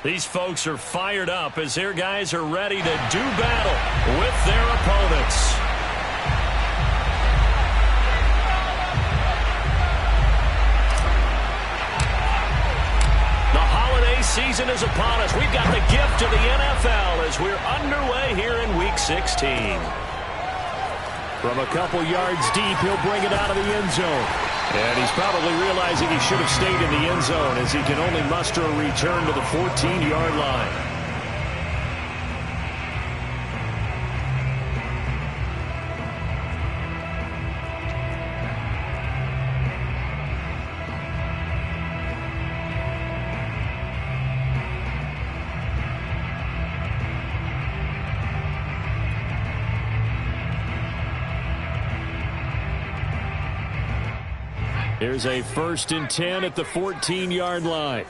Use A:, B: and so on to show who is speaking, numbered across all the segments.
A: These folks are fired up as their guys are ready to do battle with their opponents. The holiday season is upon us. We've got the gift of the NFL as we're underway here in Week 16. From a couple yards deep, he'll bring it out of the end zone. And he's probably realizing he should have stayed in the end zone as he can only muster a return to the 14-yard line. Here's a 1st and 10 at the 14-yard line.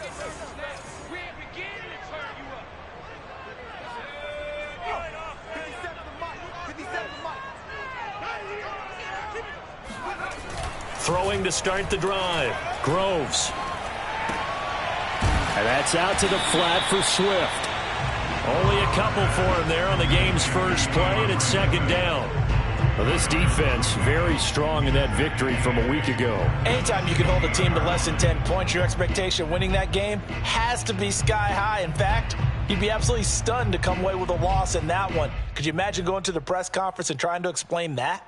A: Throwing to start the drive. Groves. And that's out to the flat for Swift. Only a couple for him there on the game's first play, and it's 2nd down. Well, this defense very strong in that victory from a week ago.
B: Anytime you can hold a team to less than 10 points, your expectation of winning that game has to be sky high. In fact, you'd be absolutely stunned to come away with a loss in that one. Could you imagine going to the press conference and trying to explain that?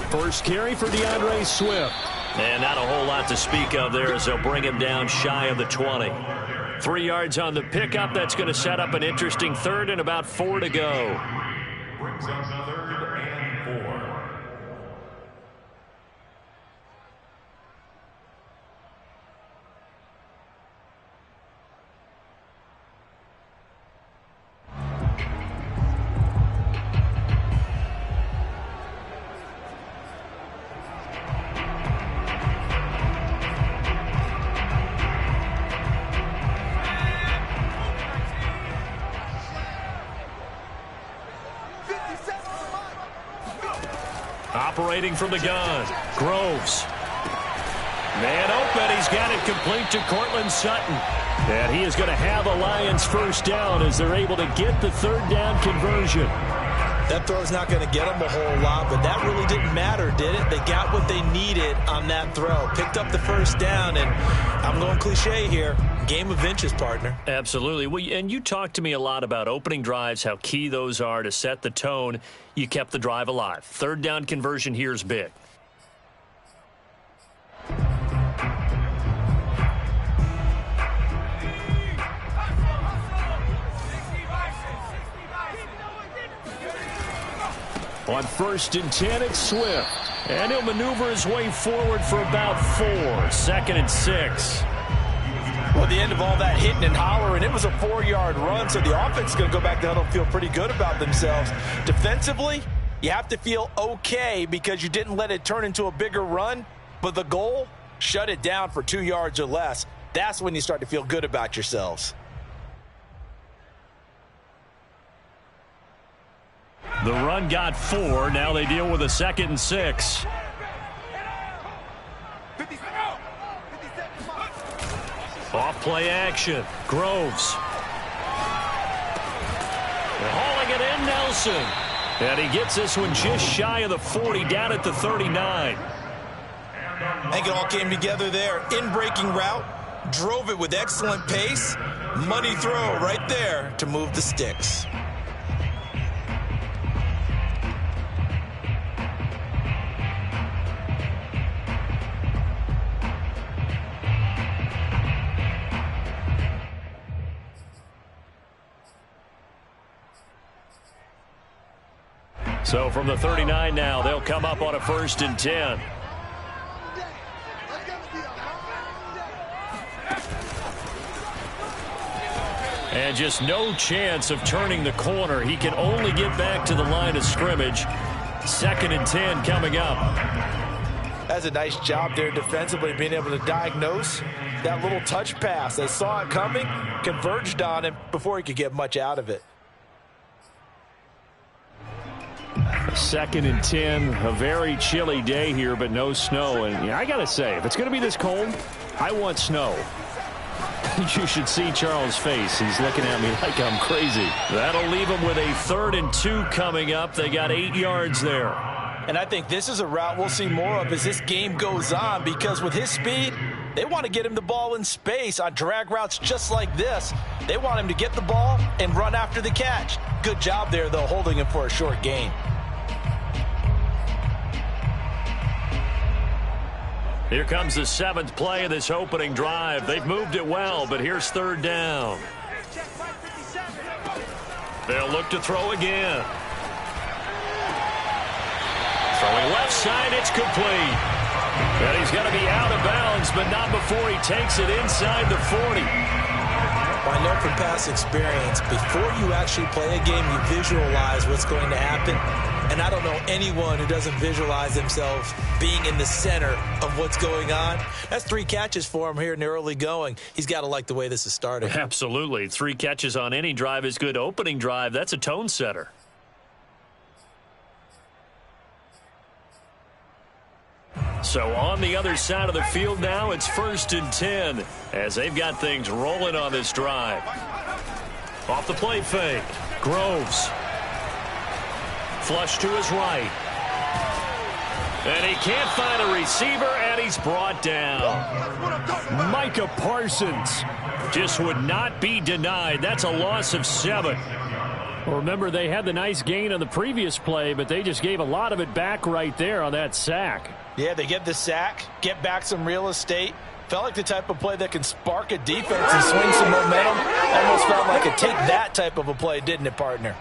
A: First carry for DeAndre Swift. And not a whole lot to speak of there as they'll bring him down shy of the 20. 3 yards on the pickup. That's going to set up an interesting 3rd and about 4 to go.
C: Brings us a 3rd and 4.
A: Operating from the gun, Groves. Man open, he's got it complete to Courtland Sutton. And he is going to have a Lions first down as they're able to get the 3rd down conversion.
B: That throw's not going to get them a whole lot, but that really didn't matter, did it? They got what they needed on that throw. Picked up the first down, and I'm going cliche here. Game of inches, partner.
A: Absolutely. Well, and you talked to me a lot about opening drives, how key those are to set the tone. You kept the drive alive. 3rd down conversion here is big. On 1st and 10, it's Swift. And he'll maneuver his way forward for about 4. 2nd and 6.
B: Well, the end of all that hitting and hollering, it was a 4-yard run, so the offense is going to go back to huddle and feel pretty good about themselves. Defensively, you have to feel okay because you didn't let it turn into a bigger run, but the goal, shut it down for 2 yards or less. That's when you start to feel good about yourselves.
A: The run got 4. Now they deal with a 2nd and 6. Off play action. Groves. Hauling it in, Nelson. And he gets this one just shy of the 40, down at the 39.
B: I think it all came together there. In-breaking route. Drove it with excellent pace. Money throw right there to move the sticks.
A: So from the 39 now, they'll come up on a 1st and 10. And just no chance of turning the corner. He can only get back to the line of scrimmage. 2nd and 10 coming up.
B: That's a nice job there defensively, being able to diagnose that little touch pass. They saw it coming, converged on him before he could get much out of it.
A: 2nd and 10, a very chilly day here, but no snow. And I got to say, if it's going to be this cold, I want snow. You should see Charles' face. He's looking at me like I'm crazy. That'll leave him with a 3rd and 2 coming up. They got 8 yards there.
B: And I think this is a route we'll see more of as this game goes on, because with his speed, they want to get him the ball in space on drag routes just like this. They want him to get the ball and run after the catch. Good job there, though, holding him for a short gain.
A: Here comes the 7th play of this opening drive. They've moved it well, but here's 3rd down. They'll look to throw again. Throwing left side, it's complete. And he's going to be out of bounds, but not before he takes it inside the 40.
B: I know from past experience, before you actually play a game, you visualize what's going to happen. And I don't know anyone who doesn't visualize themselves being in the center of what's going on. That's 3 catches for him here in the early going. He's got to like the way this is starting.
A: Absolutely. 3 catches on any drive is good. Opening drive, that's a tone setter. So on the other side of the field now, it's 1st and 10 as they've got things rolling on this drive. Off the play fake, Groves. Flush to his right. And he can't find a receiver, and he's brought down. Micah Parsons just would not be denied. That's a loss of 7. Well, remember, they had the nice gain on the previous play, but they just gave a lot of it back right there on that sack.
B: Yeah, they get the sack, get back some real estate. Felt like the type of play that can spark a defense and swing some momentum. Almost felt like a take that type of a play, didn't it, partner?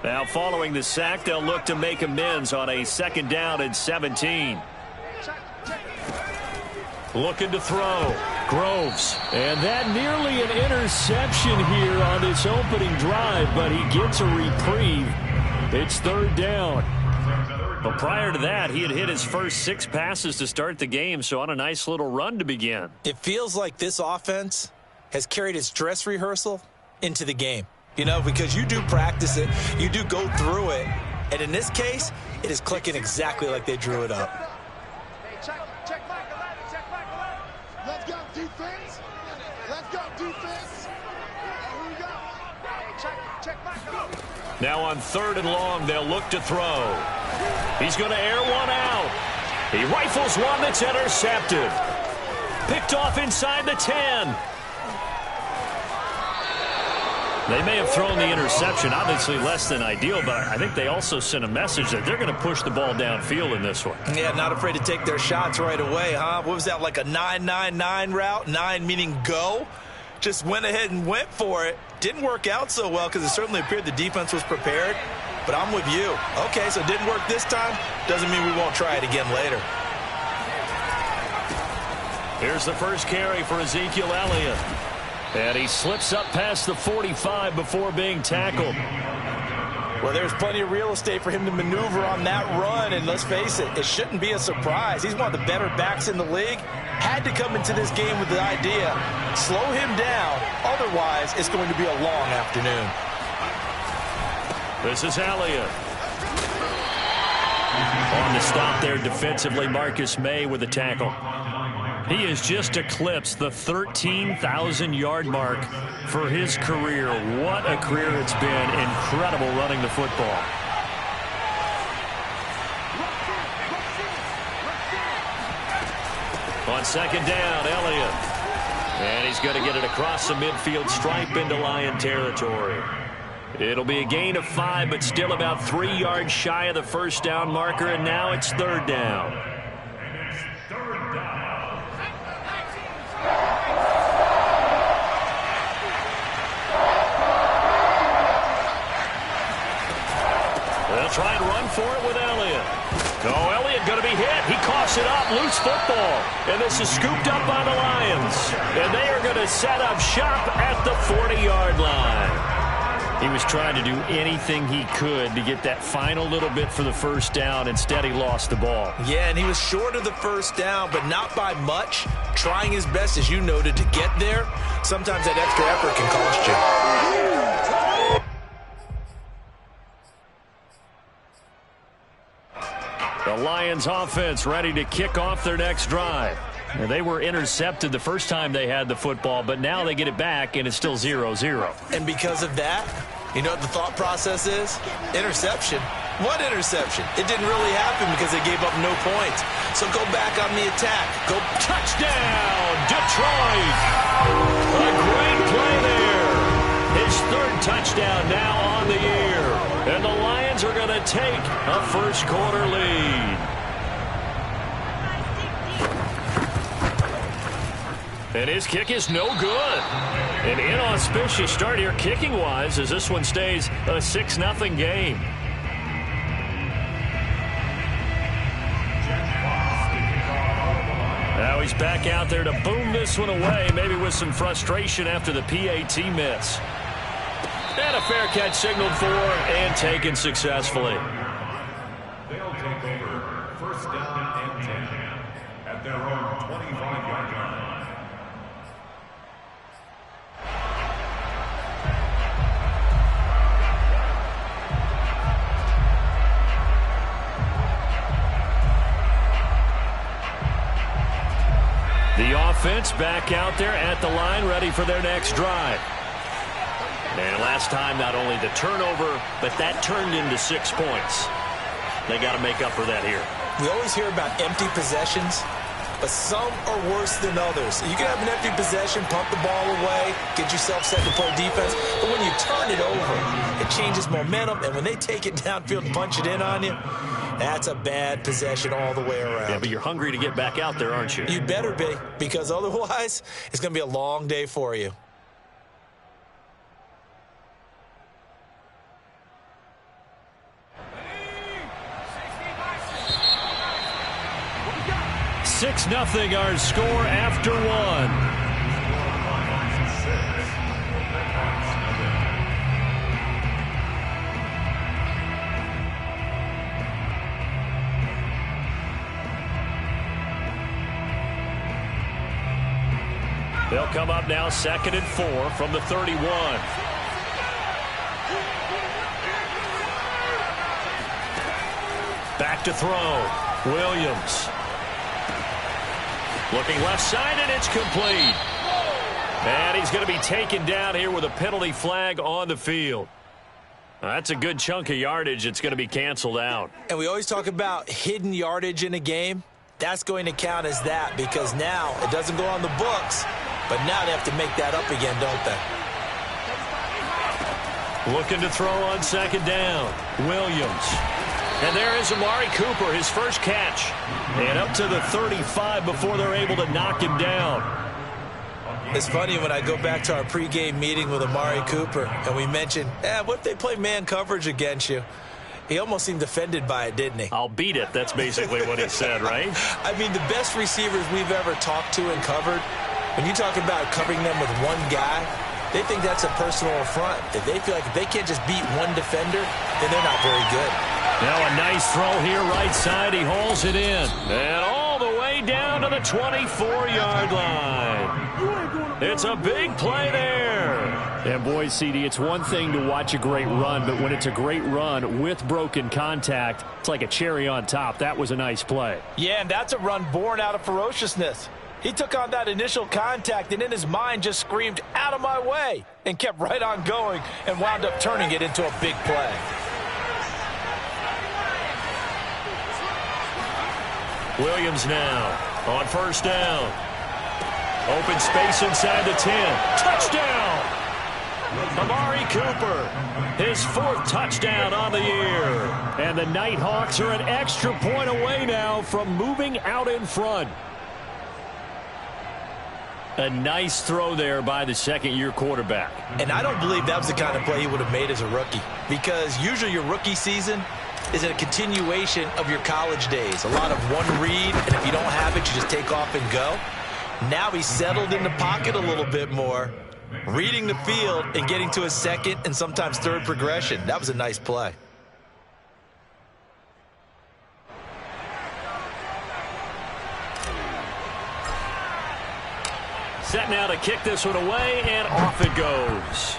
A: Now, following the sack, they'll look to make amends on a 2nd down and 17. Looking to throw. Groves. And that nearly an interception here on this opening drive, but he gets a reprieve. It's 3rd down. But prior to that, he had hit his first 6 passes to start the game, so on a nice little run to begin.
B: It feels like this offense has carried its dress rehearsal into the game. You know, because you do practice it, you do go through it, and in this case, it is clicking exactly like they drew it up.
D: Check back 11, check back 11. Let's go, defense. Let's go, defense. Here we go. Check back 11.
A: Now on 3rd and long, they'll look to throw. He's going to air one out. He rifles one that's intercepted. Picked off inside the 10. They may have thrown the interception, obviously less than ideal, but I think they also sent a message that they're going to push the ball downfield in this one.
B: Yeah, not afraid to take their shots right away, huh? What was that, like a 9-9-9 route? 9 meaning go? Just went ahead and went for it. Didn't work out so well because it certainly appeared the defense was prepared, but I'm with you. Okay, so it didn't work this time. Doesn't mean we won't try it again later.
A: Here's the first carry for Ezekiel Elliott. And he slips up past the 45 before being tackled.
B: Well, there's plenty of real estate for him to maneuver on that run, and let's face it, it shouldn't be a surprise. He's one of the better backs in the league. Had to come into this game with the idea, slow him down, otherwise it's going to be a long afternoon.
A: This is Elliott. On the stop there defensively, Marcus May with the tackle. He has just eclipsed the 13,000-yard mark for his career. What a career it's been. Incredible running the football. On 2nd down, Elliott. And he's going to get it across the midfield stripe into Lion territory. It'll be a gain of 5, but still about 3 yards shy of the 1st down marker, and now it's 3rd down. They'll try and run for it with Elliott. Oh, Elliott going to be hit. He coughs it up. Loose football. And this is scooped up by the Lions. And they are going to set up shop at the 40-yard line. He was trying to do anything he could to get that final little bit for the first down. Instead, he lost the ball.
B: Yeah, and he was short of the first down, but not by much. Trying his best, as you noted, to get there. Sometimes that extra effort can cost you.
A: The Lions offense ready to kick off their next drive. And they were intercepted the first time they had the football, but now they get it back, and it's still 0-0.
B: And because of that, you know what the thought process is? Interception. What interception? It didn't really happen because they gave up no points. So go back on the attack. Go
A: touchdown, Detroit! A great play there. His third touchdown now on the year. And the Lions are going to take a first-quarter lead. And his kick is no good. An inauspicious start here kicking-wise as this one stays a 6-0 game. Now he's back out there to boom this one away, maybe with some frustration after the PAT miss. And a fair catch signaled for and taken successfully.
C: They'll take over first down and 10 at their own 25-yard line.
A: The offense back out there at the line, ready for their next drive. And last time, not only the turnover, but that turned into 6 points. They got to make up for that here.
B: We always hear about empty possessions, but some are worse than others. You can have an empty possession, pump the ball away, get yourself set to play defense, but when you turn it over, it changes momentum, and when they take it downfield and punch it in on you, that's a bad possession all the way around.
A: Yeah, but you're hungry to get back out there, aren't you?
B: You better be, because otherwise, it's going to be a long day for you.
A: Six 0 our score after one. They'll come up now 2nd and 4 from the 31. Back to throw. Williams. Looking left side, and it's complete. And he's going to be taken down here with a penalty flag on the field. That's a good chunk of yardage. It's going to be canceled out.
B: And we always talk about hidden yardage in a game. That's going to count as that because now it doesn't go on the books, but now they have to make that up again, don't they?
A: Looking to throw on 2nd down. Williams. And there is Amari Cooper, his first catch. And up to the 35 before they're able to knock him down.
B: It's funny when I go back to our pregame meeting with Amari Cooper, and we mentioned, what if they play man coverage against you? He almost seemed offended by it, didn't he?
A: I'll beat it. That's basically what he said, right?
B: I mean, the best receivers we've ever talked to and covered, when you talk about covering them with one guy, they think that's a personal affront. If they feel like if they can't just beat one defender, then they're not very good.
A: Now a nice throw here right side. He hauls it in. And all the way down to the 24-yard line. It's a big play there. And boy, CD, it's one thing to watch a great run, but when it's a great run with broken contact, it's like a cherry on top. That was a nice play.
B: Yeah, and that's a run born out of ferociousness. He took on that initial contact and in his mind just screamed, "Out of my way," and kept right on going and wound up turning it into a big play.
A: Williams now on 1st down. Open space inside the 10. Touchdown! Amari Cooper, his 4th touchdown on the year. And the Nighthawks are an extra point away now from moving out in front. A nice throw there by the 2nd-year quarterback.
B: And I don't believe that was the kind of play he would have made as a rookie. Because usually your rookie season, is a continuation of your college days. A lot of one read, and if you don't have it, you just take off and go. Now he's settled in the pocket a little bit more, reading the field and getting to his second and sometimes third progression. That was a nice play.
A: Set now to kick this one away, and off it goes.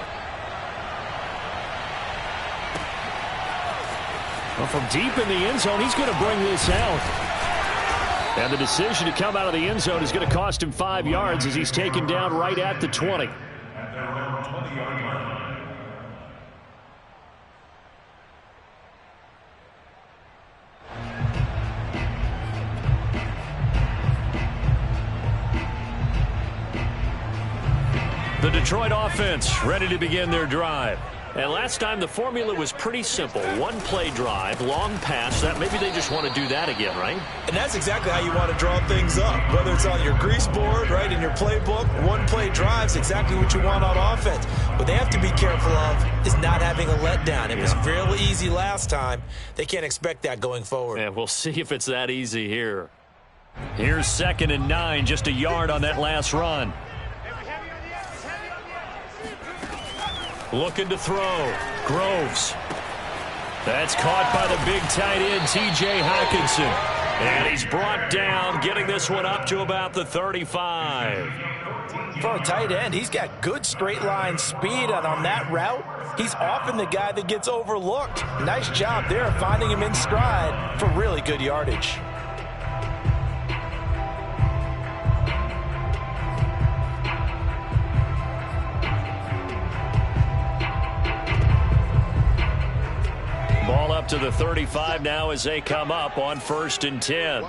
A: Well, from deep in the end zone, he's going to bring this out. And the decision to come out of the end zone is going to cost him 5 yards as he's taken down right at the 20.
C: At their own 20-yard line.
A: The Detroit offense ready to begin their drive. And last time the formula was pretty simple. One play drive, long pass. That maybe they just want to do that again, right?
B: And that's exactly how you want to draw things up. Whether it's on your grease board, right, in your playbook, one play drives exactly what you want on offense. What they have to be careful of is not having a letdown. It was fairly easy last time. They can't expect that going forward.
A: And we'll see if it's that easy here. Here's 2nd and 9, just a yard on that last run. Looking to throw. Groves. That's caught by the big tight end, T.J. Hockenson. And he's brought down, getting this one up to about the 35.
B: For a tight end, he's got good straight line speed, and on that route, he's often the guy that gets overlooked. Nice job there finding him in stride for really good yardage.
A: Ball up to the 35 now as they come up on 1st and 10.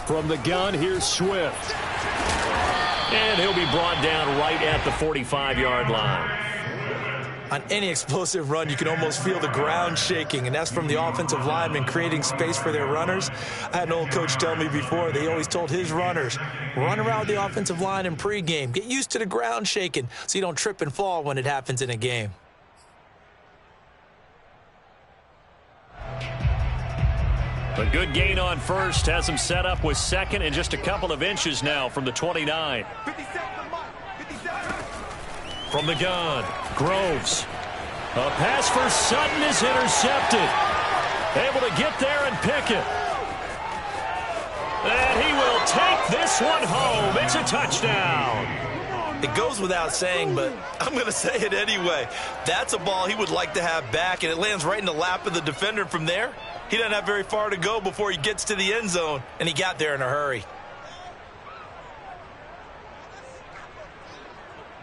A: From the gun, here's Swift. And he'll be brought down right at the 45-yard line.
B: On any explosive run, you can almost feel the ground shaking, and that's from the offensive linemen creating space for their runners. I had an old coach tell me before, they always told his runners, run around the offensive line in pregame. Get used to the ground shaking so you don't trip and fall when it happens in a game.
A: A good gain on first has him set up with 2nd and just a couple of inches now from the 29. From the gun, Groves. A pass for Sutton is intercepted. Able to get there and pick it. And he will take this one home. It's a touchdown.
B: It goes without saying, but I'm going to say it anyway. That's a ball he would like to have back, and it lands right in the lap of the defender from there. He doesn't have very far to go before he gets to the end zone, and he got there in a hurry.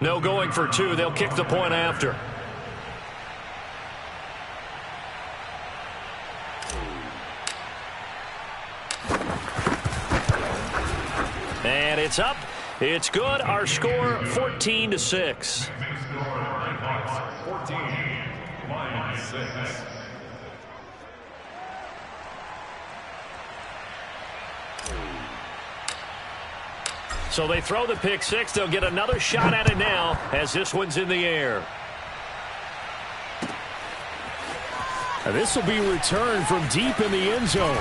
A: No going for 2. They'll kick the point after. And it's up. It's good. Our score 14-6.
C: 14, Lions 6.
A: So they throw the pick 6. They'll get another shot at it now as this one's in the air. Now this will be returned from deep in the end zone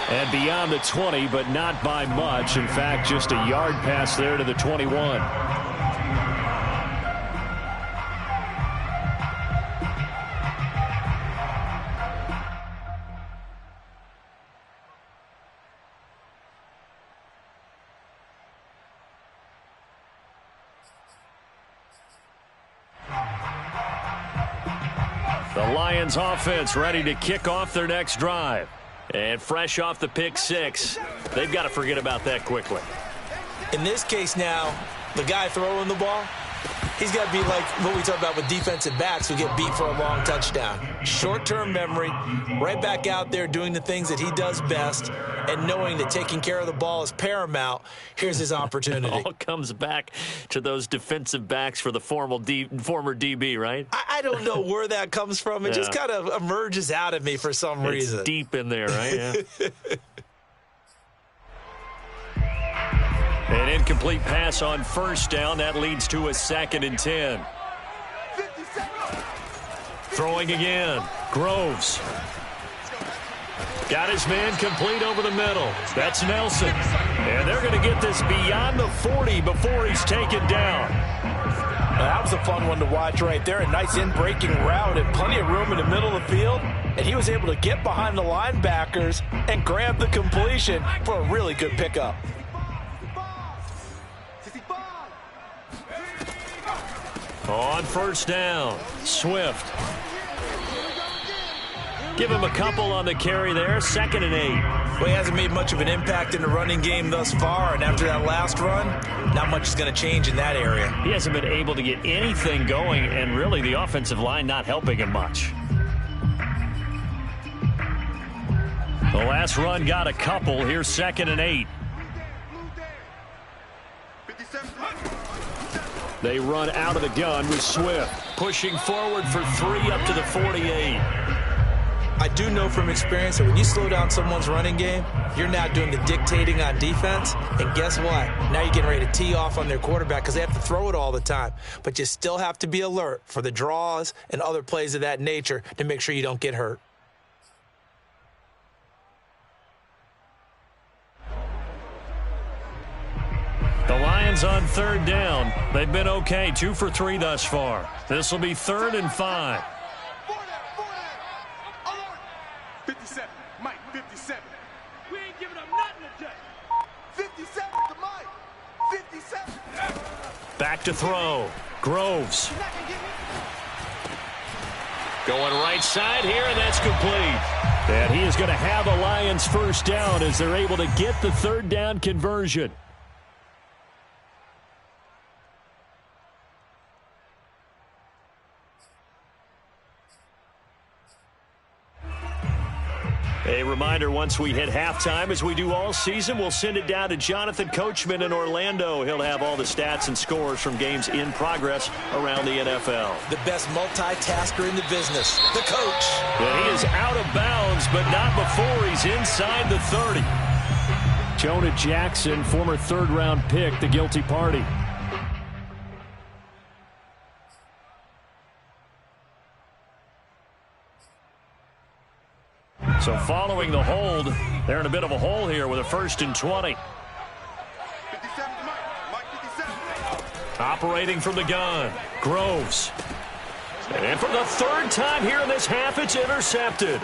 A: and beyond the 20, but not by much. In fact, just a yard pass there to the 21. The Lions offense ready to kick off their next drive. And fresh off the pick 6, they've got to forget about that quickly.
B: In this case now, the guy throwing the ball, he's got to be like what we talk about with defensive backs who get beat for a long touchdown. Short-term memory, right back out there doing the things that he does best, and knowing that taking care of the ball is paramount. Here's his opportunity.
A: It all comes back to those defensive backs for the former DB, right?
B: I don't know where that comes from. It just kind of emerges out of me for some reason.
A: It's deep in there, right? Yeah. An incomplete pass on first down. That leads to a 2nd and 10. Throwing again. Groves. Got his man complete over the middle. That's Nelson. And they're going to get this beyond the 40 before he's taken down.
B: That was a fun one to watch right there. A nice in-breaking route and plenty of room in the middle of the field. And he was able to get behind the linebackers and grab the completion for a really good pickup.
A: On first down, Swift. Give him a couple on the carry there, 2nd and 8.
B: Well, he hasn't made much of an impact in the running game thus far, and after that last run, not much is going to change in that area.
A: He hasn't been able to get anything going, and really the offensive line not helping him much. The last run got a couple. Here's 2nd and 8. They run out of the gun with Swift. Pushing forward for 3 up to the 48.
B: I do know from experience that when you slow down someone's running game, you're now doing the dictating on defense. And guess what? Now you're getting ready to tee off on their quarterback because they have to throw it all the time. But you still have to be alert for the draws and other plays of that nature to make sure you don't get hurt.
A: The Lions on 3rd down. They've been okay, 2 for 3 thus far. This will be 3rd and 5.
D: 57, Mike, 57. We ain't giving up nothing today. 57 to Mike. 57.
A: Back to throw. Groves. Going right side here, and that's complete. And he is going to have the Lions first down as they're able to get the 3rd down conversion. A reminder, once we hit halftime, as we do all season, we'll send it down to Jonathan Coachman in Orlando. He'll have all the stats and scores from games in progress around the NFL.
B: The best multitasker in the business, the coach.
A: And he is out of bounds, but not before he's inside the 30. Jonah Jackson, former 3rd-round pick, the guilty party. So following the hold, they're in a bit of a hole here with a 1st and 20.
D: 57, Mike, 57.
A: Operating from the gun, Groves. And for the 3rd time here in this half, it's intercepted.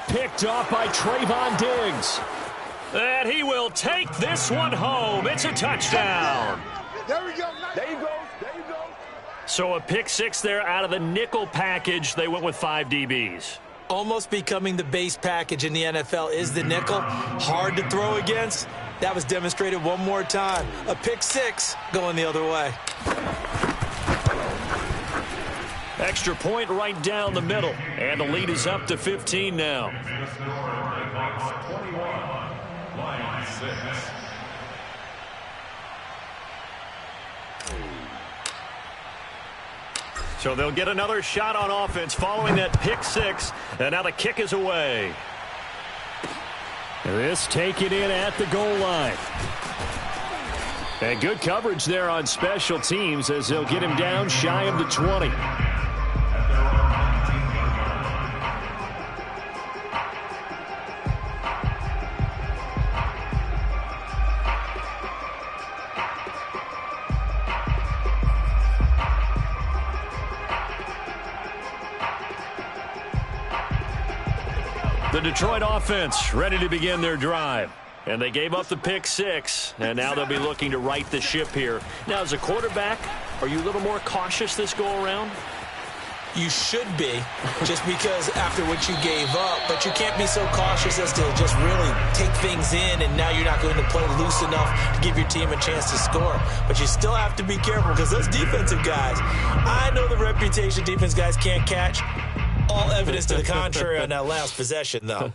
A: Picked off by Trayvon Diggs. And he will take this one home. It's a touchdown.
D: There we go. There you go. There you go.
A: So a pick 6 there out of the nickel package. They went with 5 DBs.
B: Almost becoming the base package in the NFL is the nickel. Hard to throw against. That was demonstrated one more time. A pick 6 going the other way.
A: Extra point right down the middle. And the lead is up to 15 now.
C: The score, 21, Lions 6.
A: So they'll get another shot on offense following that pick 6. And now the kick is away. This taken in at the goal line. And good coverage there on special teams as they'll get him down shy of the 20. The Detroit offense ready to begin their drive. And they gave up the pick 6, and now they'll be looking to right the ship here. Now, as a quarterback, are you a little more cautious this go-around?
B: You should be, just because after what you gave up. But you can't be so cautious as to just really take things in, and now you're not going to play loose enough to give your team a chance to score. But you still have to be careful because those defensive guys, I know the reputation defense guys can't catch. All evidence to the contrary on that last possession, though.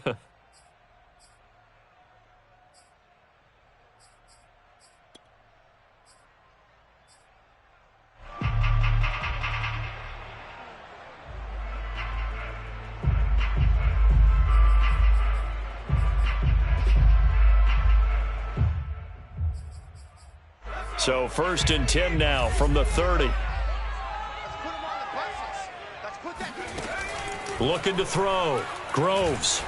A: So 1st and 10 now from the 30.
D: Let's put him on the buses. Let's put that.
A: Looking to throw. Groves.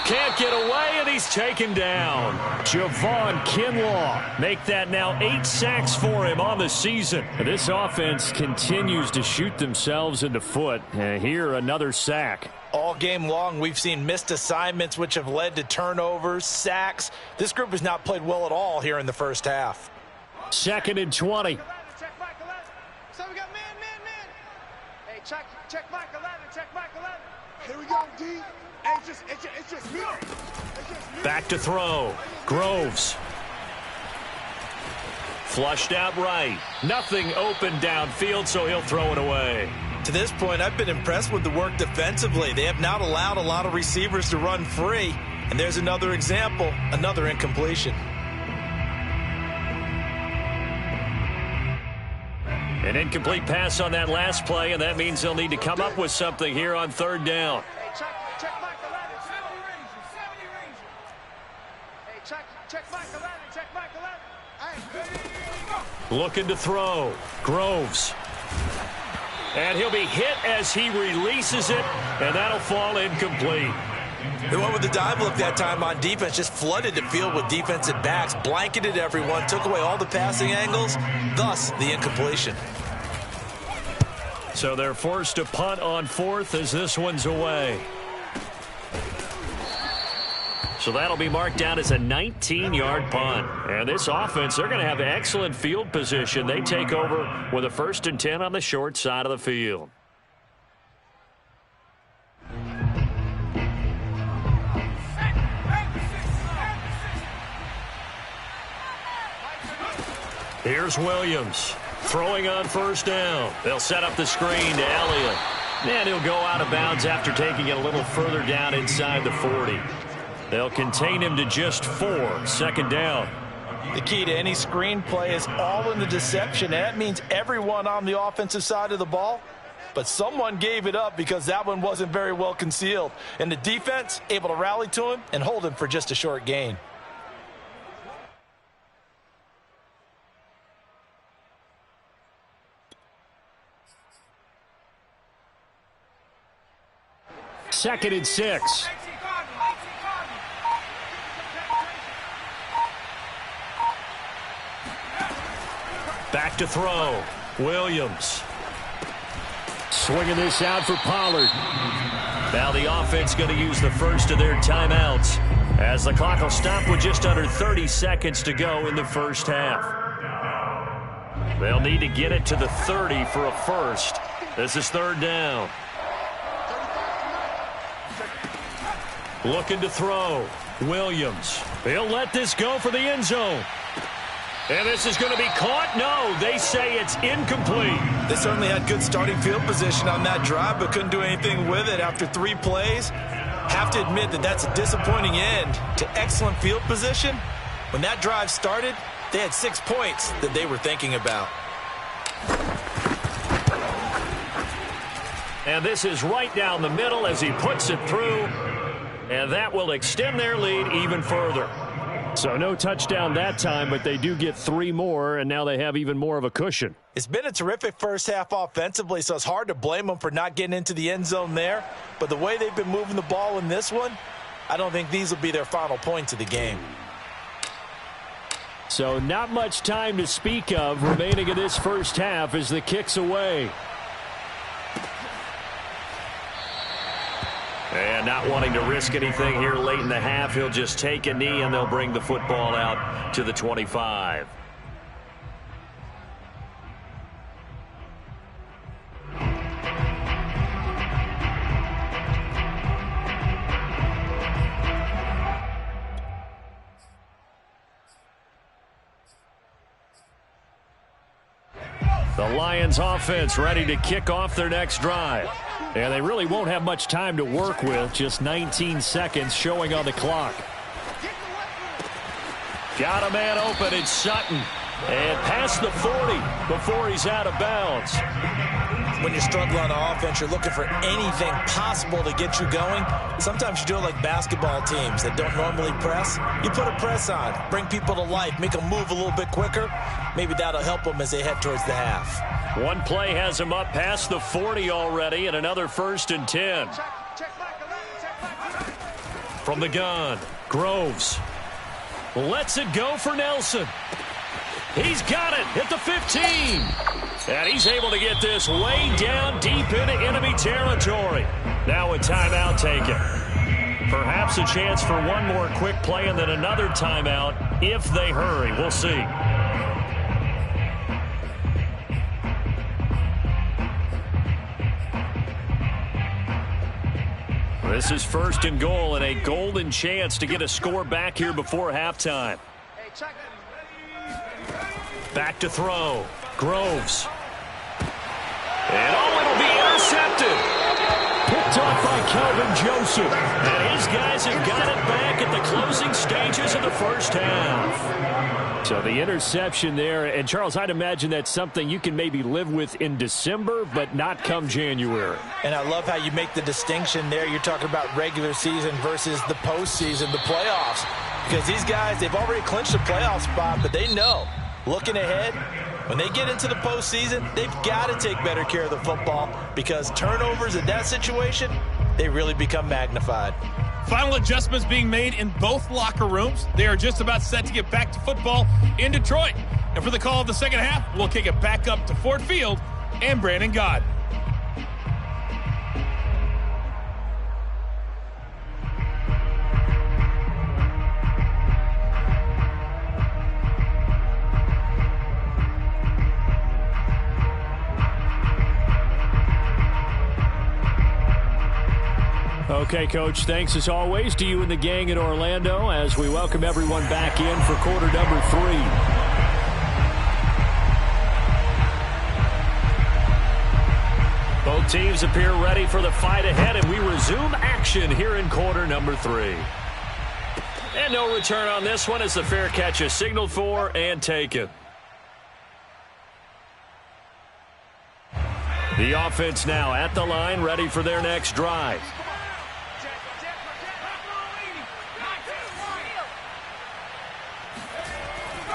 A: Can't get away, and he's taken down. Javon Kinlaw. Make that now 8 sacks for him on the season. This offense continues to shoot themselves in the foot. And here, another sack.
B: All game long, we've seen missed assignments, which have led to turnovers, sacks. This group has not played well at all here in the first half.
A: 2nd and 20.
D: So we got man. Hey, check Mike 11, check Mike 11. Here we go, D. Hey, it's just me.
A: Back to throw. Groves. Flushed out right. Nothing open downfield, so he'll throw it away.
B: To this point, I've been impressed with the work defensively. They have not allowed a lot of receivers to run free. And there's another example, another incompletion.
A: An incomplete pass on that last play, and that means they'll need to come up with something here on 3rd down.
D: Hey, check Mike 11. Hey, check Mike 11, check Mike 11. Hey,
A: Looking to throw. Groves. And he'll be hit as he releases it, and that'll fall incomplete.
B: They went with the dive look that time on defense, just flooded the field with defensive backs, blanketed everyone, took away all the passing angles, thus the incompletion.
A: So they're forced to punt on 4th as this one's away. So that'll be marked down as a 19-yard punt. And this offense, they're going to have excellent field position. They take over with a 1st and 10 on the short side of the field. Here's Williams throwing on 1st down. They'll set up the screen to Elliott. And he'll go out of bounds after taking it a little further down inside the 40. They'll contain him to just 4. 2nd down.
B: The key to any screen play is all in the deception. And that means everyone on the offensive side of the ball. But someone gave it up because that one wasn't very well concealed. And the defense able to rally to him and hold him for just a short gain.
A: Second and 6. Back to throw. Williams. Swinging this out for Pollard. Now the offense going to use the first of their timeouts as the clock will stop with just under 30 seconds to go in the first half. They'll need to get it to the 30 for a first. This is 3rd down. Looking to throw. Williams. He'll let this go for the end zone. And this is going to be caught. No, they say it's incomplete.
B: They certainly had good starting field position on that drive, but couldn't do anything with it after 3 plays. Have to admit that that's a disappointing end to excellent field position. When that drive started, they had 6 points that they were thinking about.
A: And this is right down the middle as he puts it through. And that will extend their lead even further. So no touchdown that time, but they do get 3 more, and now they have even more of a cushion.
B: It's been a terrific first half offensively, so it's hard to blame them for not getting into the end zone there. But the way they've been moving the ball in this one, I don't think these will be their final points of the game.
A: So not much time to speak of remaining in this first half as the kick's away. And not wanting to risk anything here late in the half, he'll just take a knee and they'll bring the football out to the 25. The Lions offense ready to kick off their next drive. And they really won't have much time to work with. Just 19 seconds showing on the clock. Got a man open. It's Sutton. And past the 40 before he's out of bounds.
B: When you're struggling on offense, you're looking for anything possible to get you going. Sometimes you do it like basketball teams that don't normally press. You put a press on, bring people to life, make them move a little bit quicker. Maybe that'll help them as they head towards the half.
A: One play has him up past the 40 already, and another 1st and 10. From the gun, Groves lets it go for Nelson. He's got it at the 15. And he's able to get this way down deep into enemy territory. Now a timeout taken. Perhaps a chance for one more quick play and then another timeout if they hurry. We'll see. This is 1st and goal and a golden chance to get a score back here before halftime. Back to throw. Groves. And it'll be intercepted. Picked off by Kelvin Joseph. And his guys have got it back at the closing stages of the first half. So the interception there. And, Charles, I'd imagine that's something you can maybe live with in December, but not come January.
B: And I love how you make the distinction there. You're talking about regular season versus the postseason, the playoffs. Because these guys, they've already clinched a playoff spot, but they know, looking ahead, when they get into the postseason, they've got to take better care of the football because turnovers in that situation, they really become magnified.
E: Final adjustments being made in both locker rooms. They are just about set to get back to football in Detroit. And for the call of the second half, we'll kick it back up to Ford Field and Brandon Gaudin.
A: Okay, Coach, thanks as always to you and the gang in Orlando as we welcome everyone back in for quarter number 3. Both teams appear ready for the fight ahead, and we resume action here in quarter number 3. And no return on this one as the fair catch is signaled for and taken. The offense now at the line, ready for their next drive.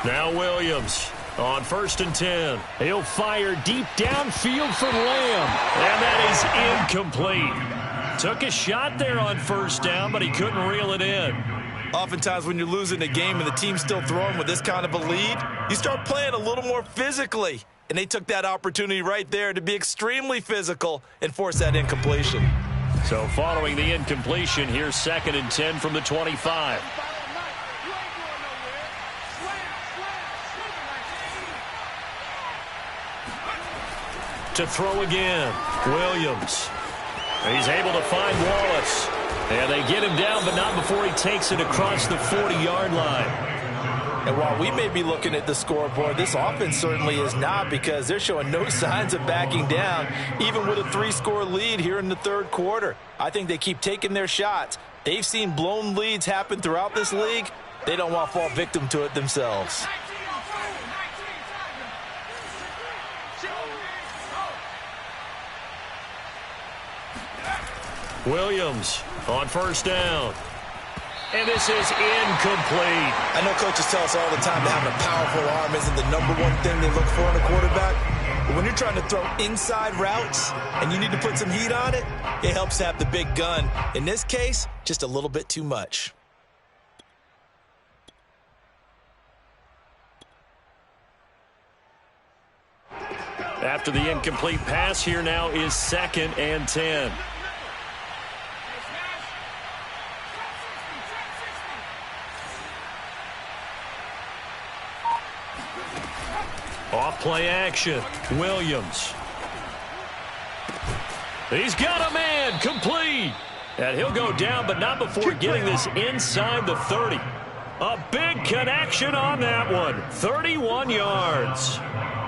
A: Now Williams on 1st and 10. He'll fire deep downfield for Lamb. And that is incomplete. Took a shot there on 1st down, but he couldn't reel it in.
B: Oftentimes when you're losing a game and the team's still throwing with this kind of a lead, you start playing a little more physically. And they took that opportunity right there to be extremely physical and force that incompletion.
A: So following the incompletion, here's 2nd and 10 from the 25. To throw again, Williams. He's able to find Wallace. And they get him down, but not before he takes it across the 40-yard line.
B: And while we may be looking at the scoreboard, this offense certainly is not because they're showing no signs of backing down, even with a 3-score lead here in the 3rd quarter. I think they keep taking their shots. They've seen blown leads happen throughout this league. They don't want to fall victim to it themselves.
A: Williams on 1st down. And this is incomplete.
B: I know coaches tell us all the time that having a powerful arm isn't the #1 thing they look for in a quarterback. But when you're trying to throw inside routes and you need to put some heat on it, it helps to have the big gun. In this case, just a little bit too much.
A: After the incomplete pass, here now is 2nd and 10. Off play action, Williams. He's got a man, complete. And he'll go down, but not before getting this inside the 30. A big connection on that one, 31 yards.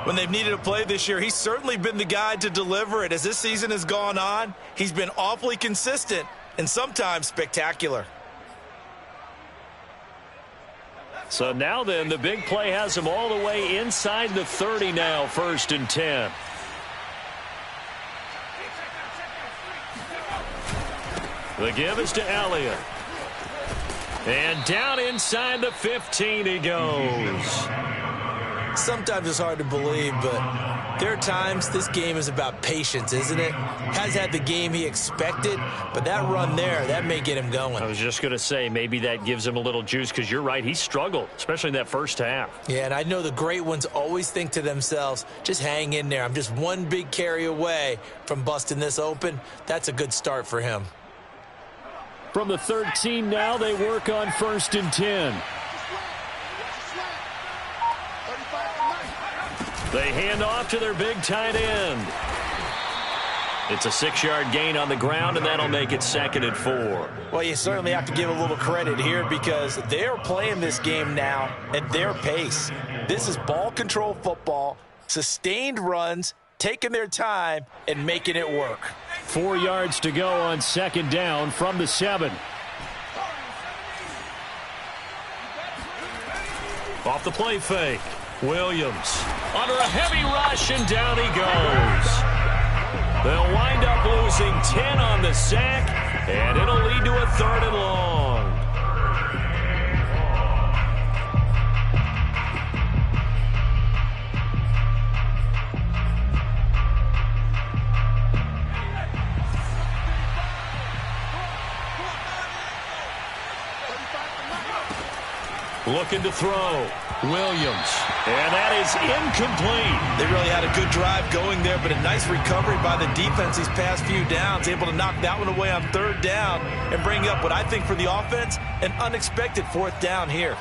B: When they've needed a play this year, he's certainly been the guy to deliver it. As this season has gone on, he's been awfully consistent and sometimes spectacular.
A: So now then, the big play has him all the way inside the 30 now, 1st and 10. The give is to Elliott. And down inside the 15 he goes.
B: Sometimes it's hard to believe, but there are times this game is about patience, isn't it? Has had the game he expected, but that run there, that may get him going.
A: I was just going to say, maybe that gives him a little juice, because you're right, he struggled, especially in that first half.
B: Yeah, and I know the great ones always think to themselves, just hang in there. I'm just one big carry away from busting this open. That's a good start for him.
A: From the 13 now, they work on 1st and 10. They hand off to their big tight end. It's a 6-yard gain on the ground, and that'll make it 2nd and 4.
B: Well, you certainly have to give a little credit here because they're playing this game now at their pace. This is ball control football, sustained runs, taking their time, and making it work.
A: 4 yards to go on 2nd down from the 7. Off the play fake. Williams under a heavy rush, and down he goes. They'll wind up losing 10 on the sack, and it'll lead to a 3rd and long. Looking to throw. Williams. And that is incomplete.
B: They really had a good drive going there, but a nice recovery by the defense these past few downs. Able to knock that one away on 3rd down and bring up what I think for the offense, an unexpected 4th down here.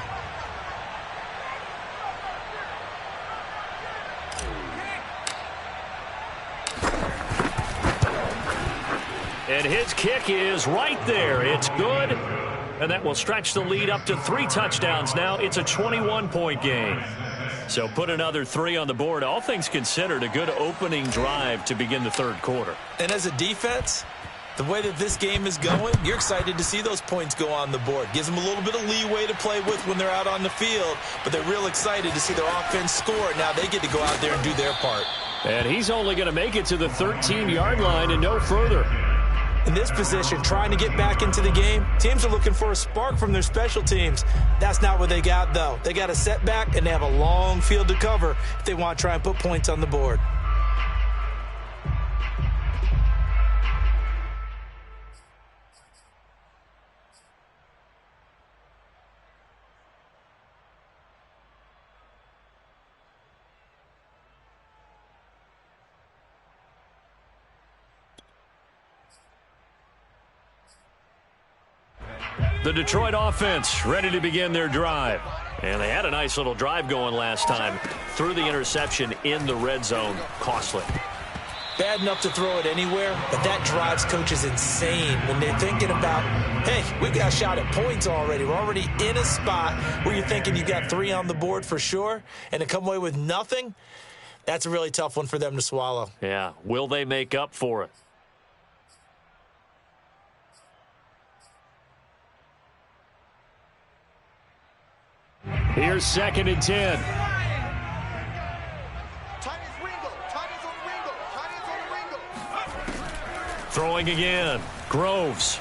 A: And his kick is right there. It's good. And that will stretch the lead up to 3 touchdowns now. It's a 21-point game. So put another 3 on the board. All things considered, a good opening drive to begin the 3rd quarter.
B: And as a defense, the way that this game is going, you're excited to see those points go on the board. Gives them a little bit of leeway to play with when they're out on the field, but they're real excited to see their offense score. Now they get to go out there and do their part.
A: And he's only going to make it to the 13-yard line and no further.
B: In this position, trying to get back into the game, teams are looking for a spark from their special teams. That's not what they got, though. They got a setback, and they have a long field to cover if they want to try and put points on the board.
A: The Detroit offense ready to begin their drive. And they had a nice little drive going last time. Threw the interception in the red zone. Costly.
B: Bad enough to throw it anywhere, but that drives coaches insane when they're thinking about, hey, we've got a shot at points already. We're already in a spot where you're thinking you got 3 on the board for sure, and to come away with nothing, that's a really tough one for them to swallow.
A: Yeah. Will they make up for it? Here's 2nd and 10. Throwing again. Groves.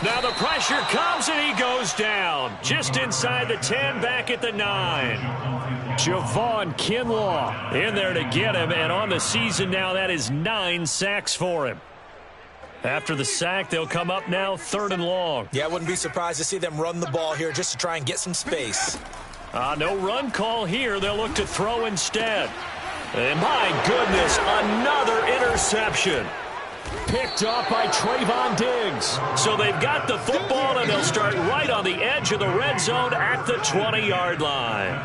A: Now the pressure comes and he goes down. Just inside the 10, back at the 9. Javon Kinlaw in there to get him. And on the season now, that is 9 sacks for him. After the sack, they'll come up now 3rd and long.
B: Yeah, I wouldn't be surprised to see them run the ball here just to try and get some space.
A: No run call here. They'll look to throw instead. And my goodness, another interception. Picked off by Trayvon Diggs. So they've got the football, and they'll start right on the edge of the red zone at the 20-yard line.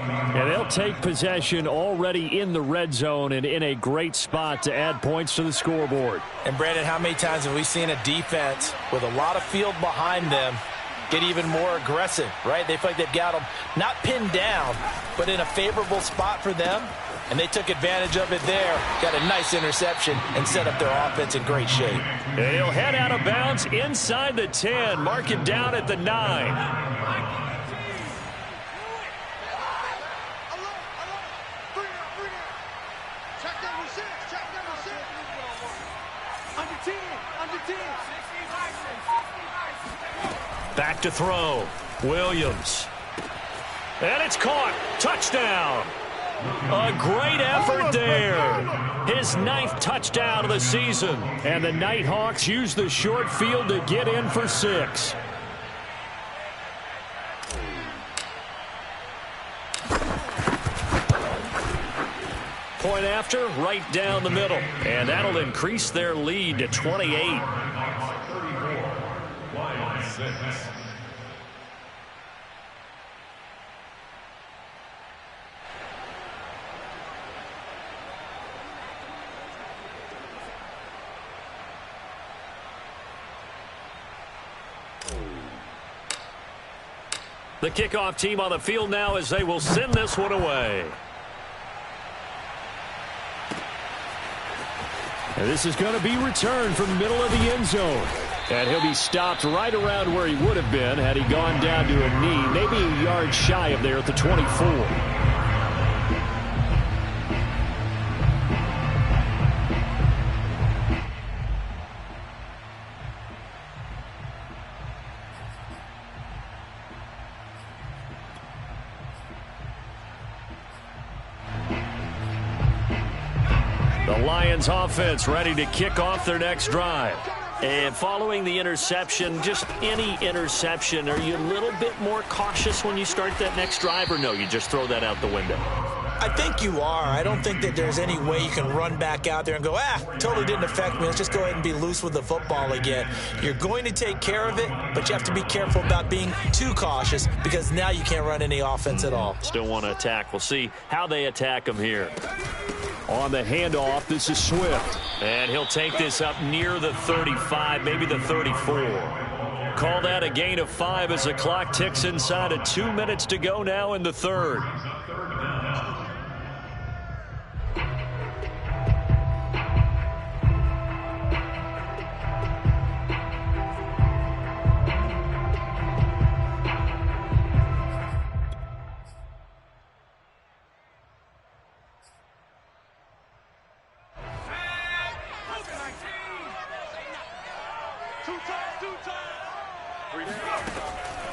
A: And they'll take possession already in the red zone and in a great spot to add points to the scoreboard.
B: And, Brandon, how many times have we seen a defense with a lot of field behind them get even more aggressive, right? They feel like they've got them not pinned down, but in a favorable spot for them, and they took advantage of it there. Got a nice interception and set up their offense in great shape.
A: And he'll head out of bounds inside the 10. Mark him down at the 9. Back to throw. Williams. And it's caught. Touchdown. A great effort there. His 9th touchdown of the season. And the Nighthawks use the short field to get in for 6. Point after, right down the middle. And that'll increase their lead to 28. The kickoff team on the field now as they will send this one away. And this is going to be returned from the middle of the end zone. And he'll be stopped right around where he would have been had he gone down to a knee, maybe a yard shy of there at the 24. Lions offense ready to kick off their next drive. And following the interception, just any interception, are you a little bit more cautious when you start that next drive, or no, you just throw that out the window?
B: I think you are. I don't think that there's any way you can run back out there and go, totally didn't affect me. Let's just go ahead and be loose with the football again. You're going to take care of it, but you have to be careful about being too cautious because now you can't run any offense at all.
A: Still want to attack. We'll see how they attack them here. On the handoff, this is Swift. And he'll take this up near the 35, maybe the 34. Call that a gain of 5 as the clock ticks inside of 2 minutes to go now in the third.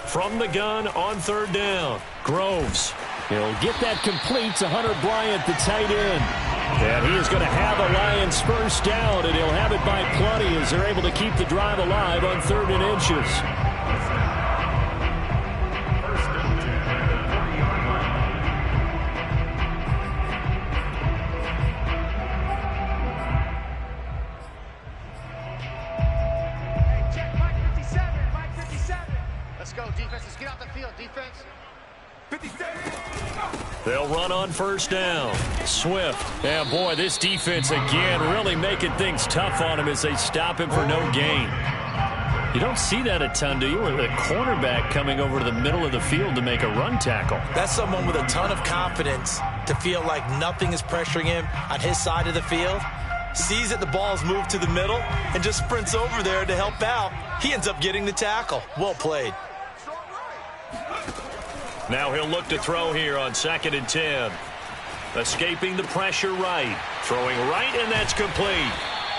A: From the gun on third down, Groves. He'll get that complete to Hunter Bryant, the tight end. And he is going to have the Lions first down, and he'll have it by plenty as they're able to keep the drive alive on 3rd and inches. They'll run on first down. Swift. And boy, this defense again really making things tough on him as they stop him for no gain. You don't see that a ton, do you? With a cornerback coming over to the middle of the field to make a run tackle.
B: That's someone with a ton of confidence to feel like nothing is pressuring him on his side of the field. Sees that the ball's moved to the middle and just sprints over there to help out. He ends up getting the tackle. Well played.
A: Now he'll look to throw here on 2nd and 10. Escaping the pressure right. Throwing right, and that's complete.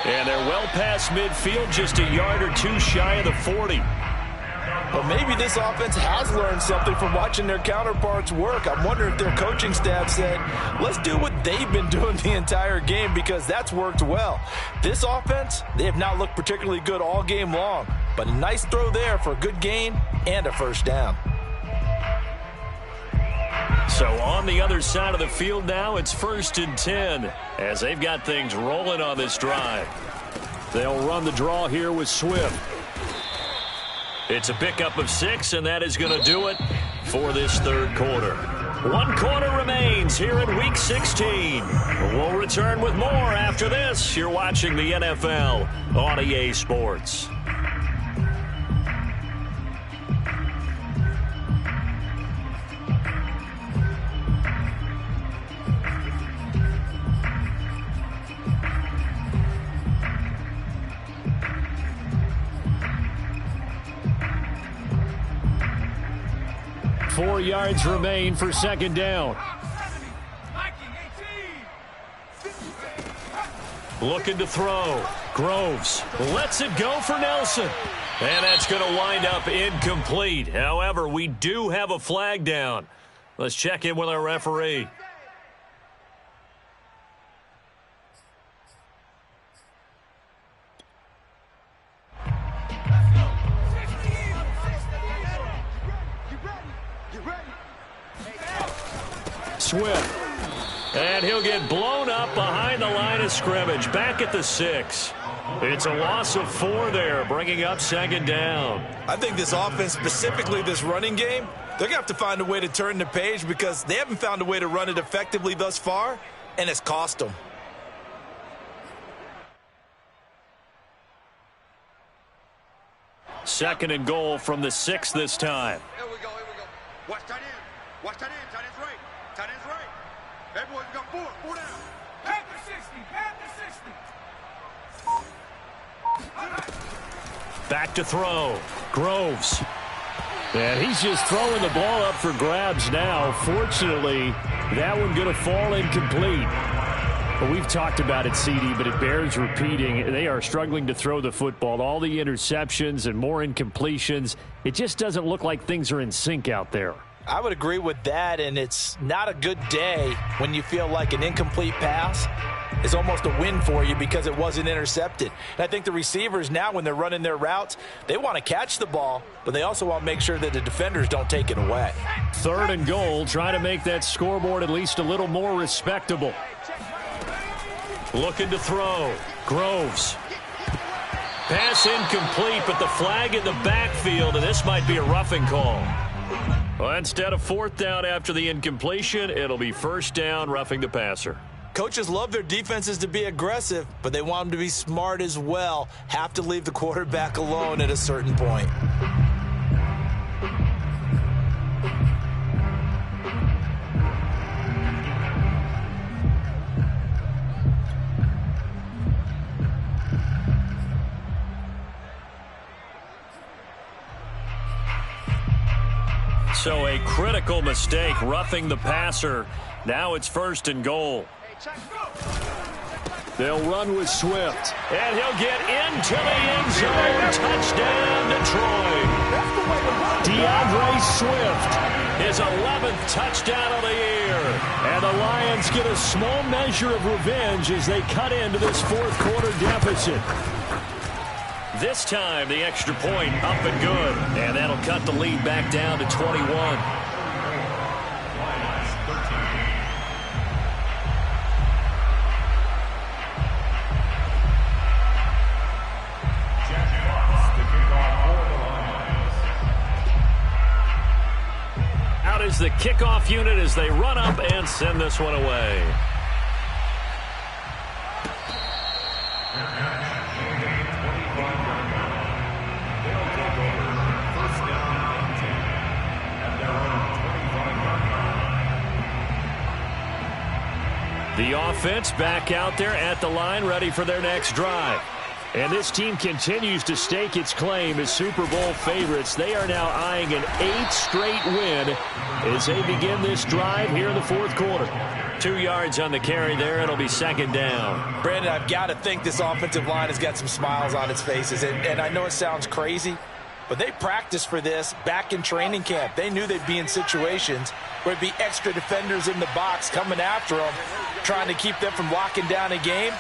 A: And they're well past midfield, just a yard or two shy of the 40.
B: But maybe this offense has learned something from watching their counterparts work. I'm wondering if their coaching staff said, let's do what they've been doing the entire game because that's worked well. This offense, they have not looked particularly good all game long. But a nice throw there for a good gain and a first down.
A: So on the other side of the field now, it's 1st and 10 as they've got things rolling on this drive. They'll run the draw here with Swift. It's a pickup of 6, and that is going to do it for this third quarter. 1 quarter remains here in Week 16. We'll return with more after this. You're watching the NFL on EA Sports. 4 yards remain for second down. Looking to throw. Groves lets it go for Nelson. And that's going to wind up incomplete. However, we do have a flag down. Let's check in with our referee. Swift. And he'll get blown up behind the line of scrimmage. Back at the 6. It's a loss of 4 there, bringing up second down.
B: I think this offense, specifically this running game, they're going to have to find a way to turn the page because they haven't found a way to run it effectively thus far, and it's cost them.
A: Second and goal from the 6 this time.
D: Here we go, here we go. Watch tight end. Watch tight end. Tight end's right. Tight end's right. Everyone's got 4. 4 down. Back to 60. Back to 60.
A: Back to throw. Groves. And he's just throwing the ball up for grabs now. Fortunately, that one going to fall incomplete. Well, we've talked about it, CD, but it bears repeating. They are struggling to throw the football. All the interceptions and more incompletions. It just doesn't look like things are in sync out there.
B: I would agree with that, and it's not a good day when you feel like an incomplete pass is almost a win for you because it wasn't intercepted. And I think the receivers now, when they're running their routes, they want to catch the ball, but they also want to make sure that the defenders don't take it away.
A: Third and goal, trying to make that scoreboard at least a little more respectable. Looking to throw. Groves. Pass incomplete, but the flag in the backfield, and this might be a roughing call. Well, instead of 4th down after the incompletion, it'll be 1st down, roughing the passer.
B: Coaches love their defenses to be aggressive, but they want them to be smart as well. Have to leave the quarterback alone at a certain point.
A: So a critical mistake, roughing the passer. Now it's 1st and goal. They'll run with Swift. And he'll get into the end zone. Touchdown, Detroit. DeAndre Swift, his 11th touchdown of the year. And the Lions get a small measure of revenge as they cut into this 4th quarter deficit. This time, the extra point up and good. And that'll cut the lead back down to 21. Out is the kickoff unit as they run up and send this one away. The offense back out there at the line, ready for their next drive. And this team continues to stake its claim as Super Bowl favorites. They are now eyeing an 8th straight win as they begin this drive here in the 4th quarter. 2 yards on the carry there. It'll be 2nd down.
B: Brandon, I've got to think this offensive line has got some smiles on its faces. And I know it sounds crazy, but they practiced for this back in training camp. They knew they'd be in situations where it'd be extra defenders in the box coming after them, trying to keep them from locking down a game.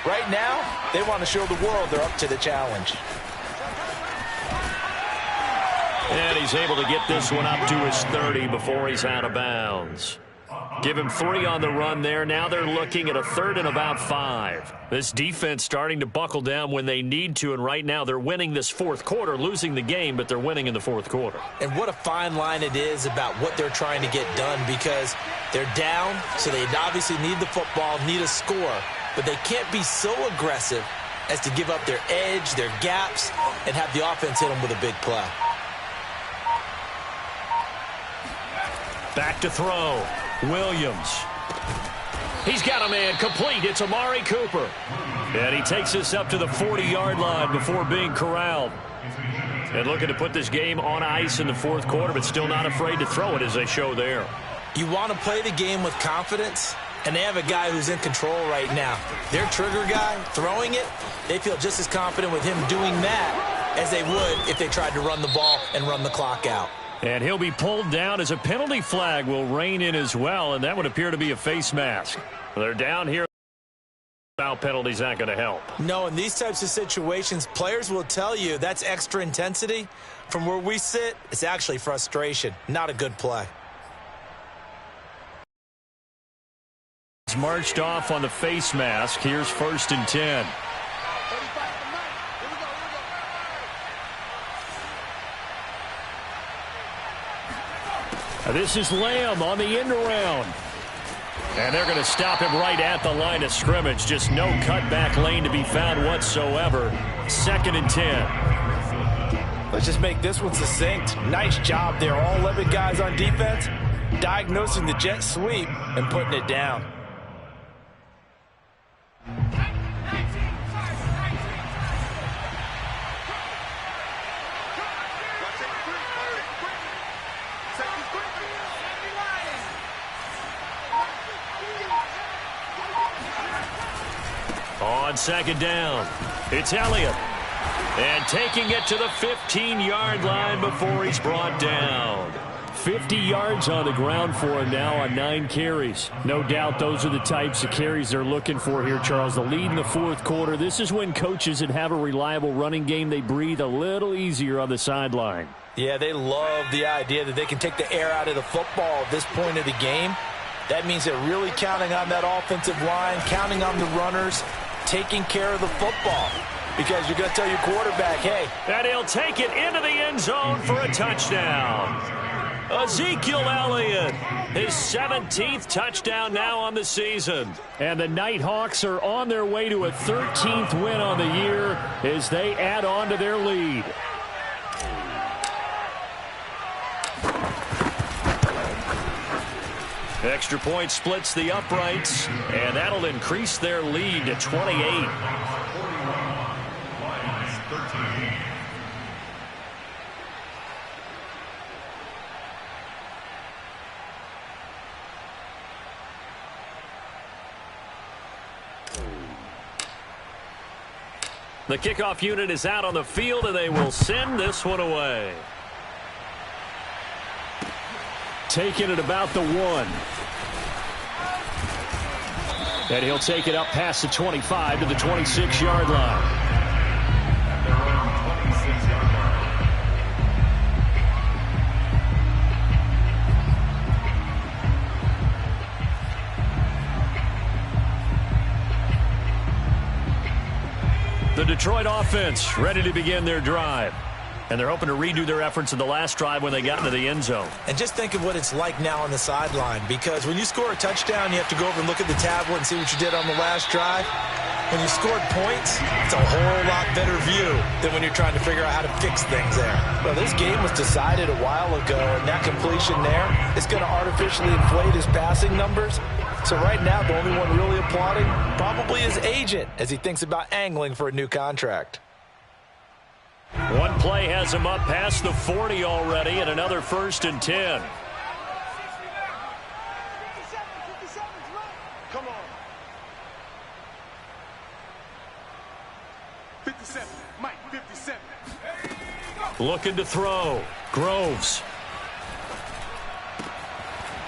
B: Right now, they want to show the world they're up to the challenge.
A: And he's able to get this one up to his 30 before he's out of bounds. Give him 3 on the run there. Now they're looking at a 3rd and about 5. This defense starting to buckle down when they need to, and right now they're winning this 4th quarter, losing the game, but they're winning in the 4th quarter.
B: And what a fine line it is about what they're trying to get done, because they're down, so they obviously need the football, need a score, but they can't be so aggressive as to give up their edge, their gaps, and have the offense hit them with a big play.
A: Back to throw. Williams. He's got a man complete. It's Amari Cooper. And he takes us up to the 40-yard line before being corralled. And looking to put this game on ice in the fourth quarter, but still not afraid to throw it as they show there.
B: You want to play the game with confidence, and they have a guy who's in control right now. Their trigger guy, throwing it, they feel just as confident with him doing that as they would if they tried to run the ball and run the clock out.
A: And he'll be pulled down as a penalty flag will rein in as well, and that would appear to be a face mask. They're down here. Foul penalty's not going to help.
B: No, in these types of situations, players will tell you that's extra intensity. From where we sit, it's actually frustration, not a good play.
A: It's marched off on the face mask. Here's 1st and 10. This is Lamb on the end around. And they're going to stop him right at the line of scrimmage. Just no cutback lane to be found whatsoever. 2nd and 10.
B: Let's just make this one succinct. Nice job there. All 11 guys on defense diagnosing the jet sweep and putting it down.
A: On 2nd down, it's Elliott. And taking it to the 15-yard line before he's brought down. 50 yards on the ground for him now on 9 carries. No doubt those are the types of carries they're looking for here, Charles. The lead in the fourth quarter. This is when coaches that have a reliable running game, they breathe a little easier on the sideline.
B: Yeah, they love the idea that they can take the air out of the football at this point of the game. That means they're really counting on that offensive line, counting on the runners, taking care of the football. Because you're going to tell your quarterback, hey.
A: And he'll take it into the end zone for a touchdown. Ezekiel Elliott, his 17th touchdown now on the season. And the Nighthawks are on their way to a 13th win on the year as they add on to their lead. Extra point splits the uprights, and that'll increase their lead to 28. The kickoff unit is out on the field, and they will send this one away. Taking it about the 1. And he'll take it up past the 25 to the 26-yard line. The Detroit offense ready to begin their drive. And they're hoping to redo their efforts in the last drive when they got into the end zone.
B: And just think of what it's like now on the sideline, because when you score a touchdown, you have to go over and look at the tablet and see what you did on the last drive. When you scored points, it's a whole lot better view than when you're trying to figure out how to fix things there. Well, this game was decided a while ago, and that completion there is going to artificially inflate his passing numbers. So right now, the only one really applauding probably his agent as he thinks about angling for a new contract.
A: One play has him up past the 40 already, and another 1st and 10.
D: Come on. 57. Mike, 57.
A: Looking to throw. Groves.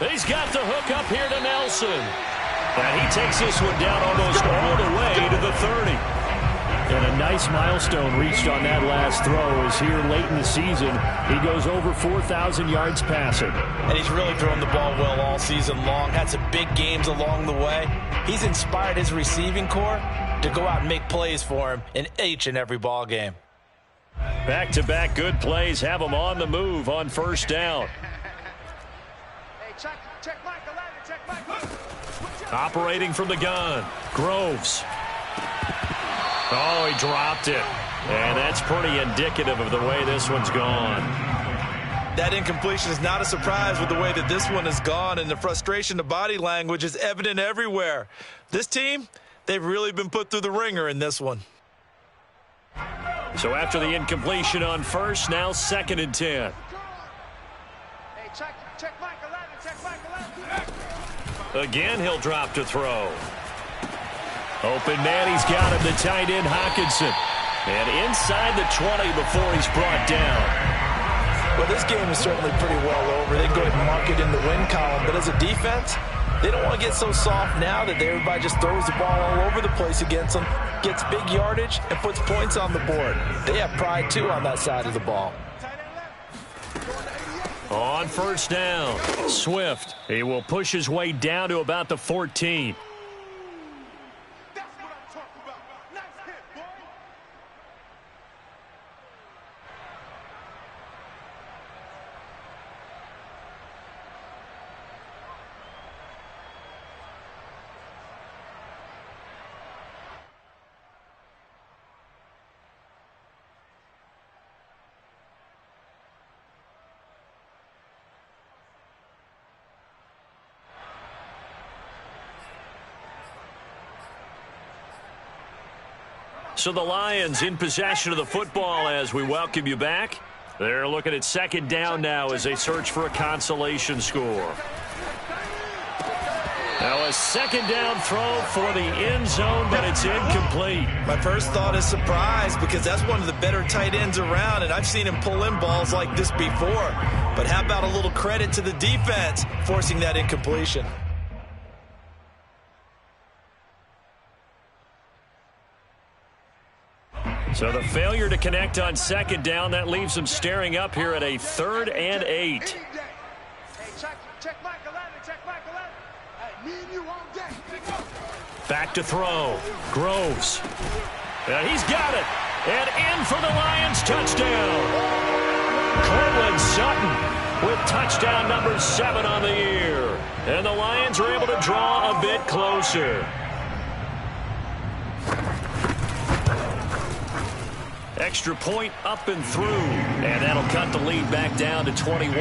A: He's got the hook up here to Nelson. And he takes this one down almost all the way to the 30. And a nice milestone reached on that last throw as here late in the season, he goes over 4,000 yards passing.
B: And he's really thrown the ball well all season long. Had some big games along the way. He's inspired his receiving corps to go out and make plays for him in each and every ball game.
A: Back-to-back good plays have him on the move on 1st down.
D: Hey, check Mike, 11, check Mike.
A: Operating from the gun, Groves. Oh, he dropped it. And that's pretty indicative of the way this one's gone.
B: That incompletion is not a surprise with the way that this one has gone, and the frustration, the body language is evident everywhere. This team, they've really been put through the ringer in this one.
A: So after the incompletion on first, now 2nd and 10.
D: Hey, check Mike 11, check Mike 11.
A: Again, he'll drop to throw. Open man, he's got him, the tight end, Hockenson. And inside the 20 before he's brought down.
B: Well, this game is certainly pretty well over. They can go ahead and mark it in the win column. But as a defense, they don't want to get so soft now that everybody just throws the ball all over the place against them, gets big yardage, and puts points on the board. They have pride, too, on that side of the ball.
A: On first down, Swift. He will push his way down to about the 14.
D: That's what I'm talking about. Nice hit, boy.
A: So the Lions in possession of the football as we welcome you back. They're looking at 2nd down now as they search for a consolation score. Now a 2nd down throw for the end zone, but it's incomplete.
B: My first thought is surprise because that's one of the better tight ends around, and I've seen him pull in balls like this before. But how about a little credit to the defense forcing that incompletion?
A: So the failure to connect on 2nd down, that leaves them staring up here at a 3rd and 8.
D: Hey, check Mike 11, check Mike 11. Hey, me and you all day.
A: Back to throw. Groves. And he's got it. And in for the Lions touchdown. Cortland Sutton with touchdown number 7 on the year. And the Lions are able to draw a bit closer. Extra point up and through. And that'll cut the lead back down to 21.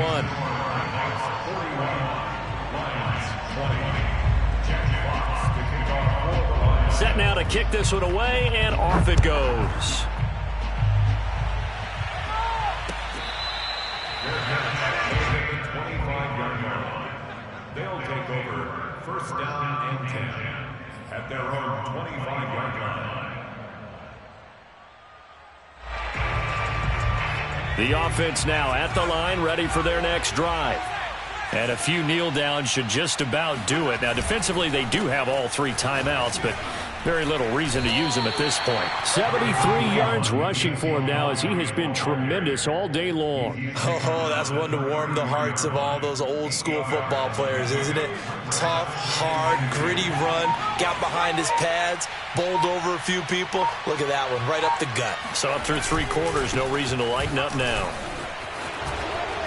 A: Set now to kick this one away, and off it goes.
C: They'll take over 1st down and 10 at their own 25-yard line.
A: The offense now at the line, ready for their next drive. And a few kneel downs should just about do it. Now, defensively, they do have all 3 timeouts, but very little reason to use them at this point. 73 yards rushing for him now as he has been tremendous all day long.
B: Oh, that's one to warm the hearts of all those old-school football players, isn't it? Tough, hard, gritty run, got behind his pads, bowled over a few people. Look at that one, right up the gut.
A: So up through 3 quarters, no reason to lighten up now.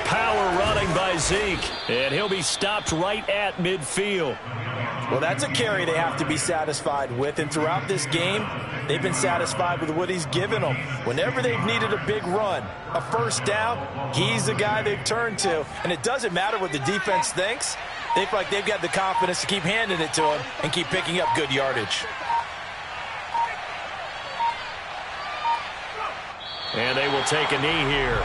A: Power running by Zeke, and he'll be stopped right at midfield.
B: Well, that's a carry they have to be satisfied with, and throughout this game, they've been satisfied with what he's given them. Whenever they've needed a big run, a 1st down, he's the guy they've turned to, and it doesn't matter what the defense thinks. They feel like they've got the confidence to keep handing it to him and keep picking up good yardage.
A: And they will take a knee here.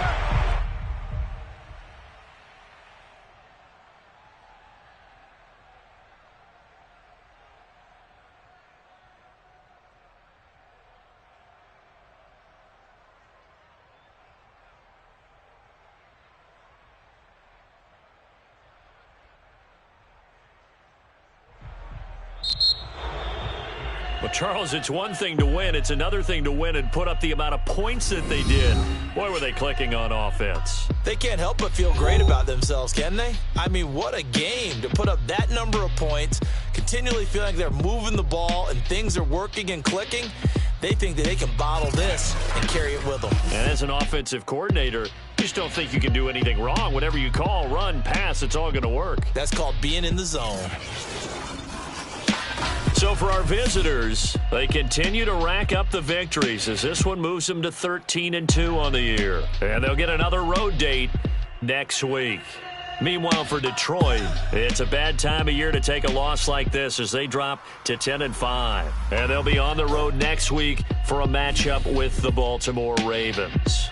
A: Well, Charles, it's one thing to win. It's another thing to win and put up the amount of points that they did. Boy, were they clicking on offense.
B: They can't help but feel great about themselves, can they? I mean, what a game to put up that number of points, continually feeling like they're moving the ball and things are working and clicking. They think that they can bottle this and carry it with them.
A: And as an offensive coordinator, you just don't think you can do anything wrong. Whatever you call, run, pass, it's all going to work.
B: That's called being in the zone.
A: So for our visitors, they continue to rack up the victories as this one moves them to 13-2 on the year. And they'll get another road date next week. Meanwhile, for Detroit, it's a bad time of year to take a loss like this as they drop to 10-5. And they'll be on the road next week for a matchup with the Baltimore Ravens.